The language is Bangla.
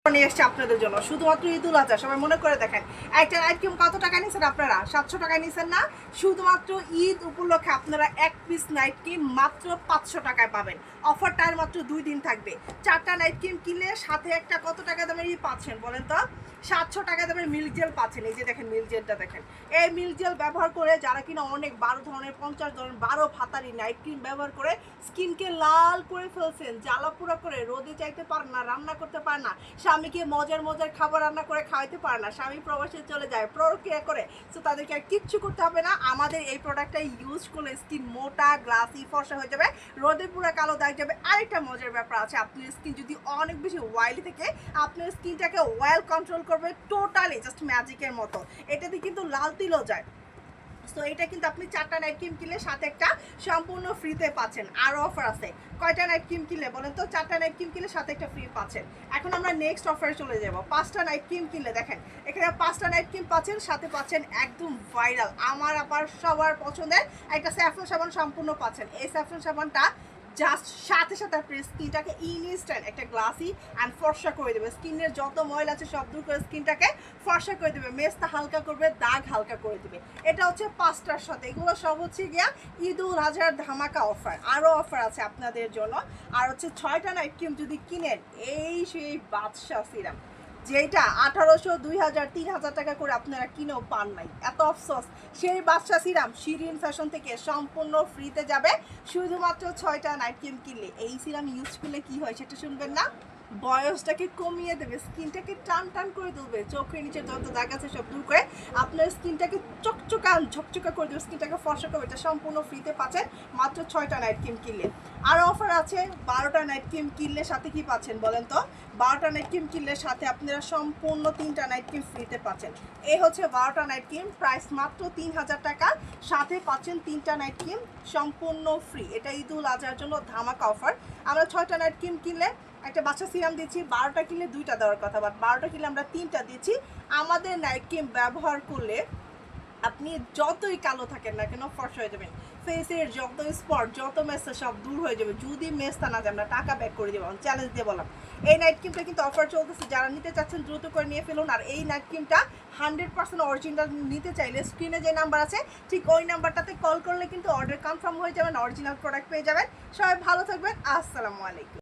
নিয়ে এসছে আপনাদের জন্য শুধুমাত্র ঈদুল আজহা। সবাই মনে করে দেখেন, একটা আইটেম কত টাকা নিছেন আপনারা? 700 টাকায় নিছেন না? শুধুমাত্র ঈদ উপলক্ষে আপনারা এক পিস নাইট ক্রিম মাত্র 500 টাকায় পাবেন। অফারটার মাত্র 2 দিন থাকবে। 4টা নাইট ক্রিম কিনলে সাথে একটা কত টাকা দামের পাচ্ছেন বলেন তো? 700 টাকা দামের মিল্ক জেল পাচ্ছেন। এই যে দেখেন মিল্ক জেলটা দেখেন। এই মিল্ক জেল ব্যবহার করে যারা কিনা অনেক 12 ধরনের 50 ধরনের 12 ভাতারি নাইট ক্রিম ব্যবহার করে স্কিনকে লাল করে ফেলছেন, জ্বালা পোড়া করে, রোদে চাইতে পারেন না, রান্না করতে পারেন না, স্বামীকে মজার মজার খাবার রান্না করে খাওয়াইতে পারে না, স্বামী প্রবাসে চলে যায়, প্রক্রিয়া করে, তো তাদেরকে আর কিচ্ছু করতে হবে না। আমাদের এই প্রোডাক্টটা ইউজ করলে স্কিন মোটা, গ্লাসি, ফর্সা হয়ে যাবে, রোদে পুরো কালো দাগ যাবে। আরেকটা মজার ব্যাপার আছে, আপনার স্কিন যদি অনেক বেশি অয়েলি থেকে আপনার স্কিনটাকে অয়েল কন্ট্রোল করবে টোটালি জাস্ট ম্যাজিকের মতো। এটাতে কিন্তু লাল তিলও যায়। সো এটা কিন্তু আপনি 4টা নাইট ক্রিম কিনলে সাথে একটা সম্পূর্ণ ফ্রিতে পাচ্ছেন। আরও অফার আছে। কয়টা নাইট ক্রিম কিনলে বলেন তো? 4টা নাইট ক্রিম কিনলে সাথে একটা ফ্রি পাচ্ছেন। এখন আমরা নেক্সট অফারে চলে যাব। 5টা নাইট ক্রিম কিনলে দেখেন এখানে 5টা নাইট ক্রিম পাচ্ছেন, সাথে পাচ্ছেন একদম ভাইরাল আমার আবার সবার পছন্দের একটা স্যাফরন সাবান সম্পূর্ণ পাচ্ছেন। এই স্যাফরন সাবানটা জাস্ট সাথে সাথে আপনার স্কিনটাকে ইনস্ট্যান্ট একটা গ্লাসি অ্যান্ড ফর্সা করে দেবে। স্কিনের যত ময়লা আছে সব দূর করে স্কিনটাকে ফর্সা করে দেবে, মেস্তা হালকা করবে, দাগ হালকা করে দেবে। এটা হচ্ছে 5টার সাথে। এগুলো সব হচ্ছে গিয়া ঈদুল আজহার ধামাকা অফার। আরও অফার আছে আপনাদের জন্য। আর হচ্ছে 6টা নাইট ক্রিম যদি কিনেন, এই সেই বাদশা সিরাম যেটা 1800, 2000, 3000 টাকা করে আপনারা কিনেও পান নাই, এত অফসোস। সেই বাদশা সিরাম শিরিন ফ্যাশন থেকে সম্পূর্ণ ফ্রিতে যাবে শুধুমাত্র 6টা নাইট ক্রিম কিনলে। এই সিরাম ইউজ করলে কি হয় সেটা শুনবেন না? বয়সটাকে কমিয়ে দেবে, স্কিনটাকে টান টান করে তুলবে, চোখের নিচে যত দাগ আছে সব দূর করে আপনার স্কিনটাকে চকচকা ঝকচকা করে দেবে, স্কিনটাকে ফর্সা করবে। এটা সম্পূর্ণ ফ্রিতে পাচ্ছেন মাত্র 6টা নাইট ক্রিম কিনলে। আরও অফার আছে। 12টা নাইট ক্রিম কিনলে সাথে কি পাচ্ছেন বলেন তো? 12টা নাইট ক্রিম কিনলে সাথে আপনারা সম্পূর্ণ 3টা নাইট ক্রিম ফ্রিতে পাচ্ছেন। এই হচ্ছে 12টা নাইট ক্রিম, প্রাইস মাত্র 3000 টাকা, সাথে পাচ্ছেন 3টা নাইট ক্রিম সম্পূর্ণ ফ্রি। এটা ঈদুল আজহার জন্য ধামাকা অফার। আমরা 6টা নাইট ক্রিম কিনলে একটা বাচ্চা সিরাম দিচ্ছি, 12টা কিনলে 2টা দেওয়ার কথা, বাট 12টা কিনলে আমরা 3টা দিচ্ছি। আমাদের নাইট ক্রিম ব্যবহার করলে আপনি যতই কালো থাকেন না কেন ফর্সা হয়ে যাবেন, ফেসের যত স্পট যত মেসটা সব দূর হয়ে যাবে। যদি মেসটা না যায় আমরা টাকা ব্যাক করে দেবো, চ্যালেঞ্জ দিয়ে বললাম। এই নাইট ক্রিমটা কিন্তু অফার চলতেছে, যারা নিতে চাচ্ছেন দ্রুত করে নিয়ে ফেলুন। আর এই নাইট ক্রিমটা 100% অরিজিনাল নিতে চাইলে স্ক্রিনে যে নাম্বার আছে ঠিক ওই নাম্বারটাতে কল করলে কিন্তু অর্ডার কনফার্ম হয়ে যাবেন, অরিজিনাল প্রোডাক্ট পেয়ে যাবেন। সবাই ভালো থাকবেন, আসসালামু আলাইকুম।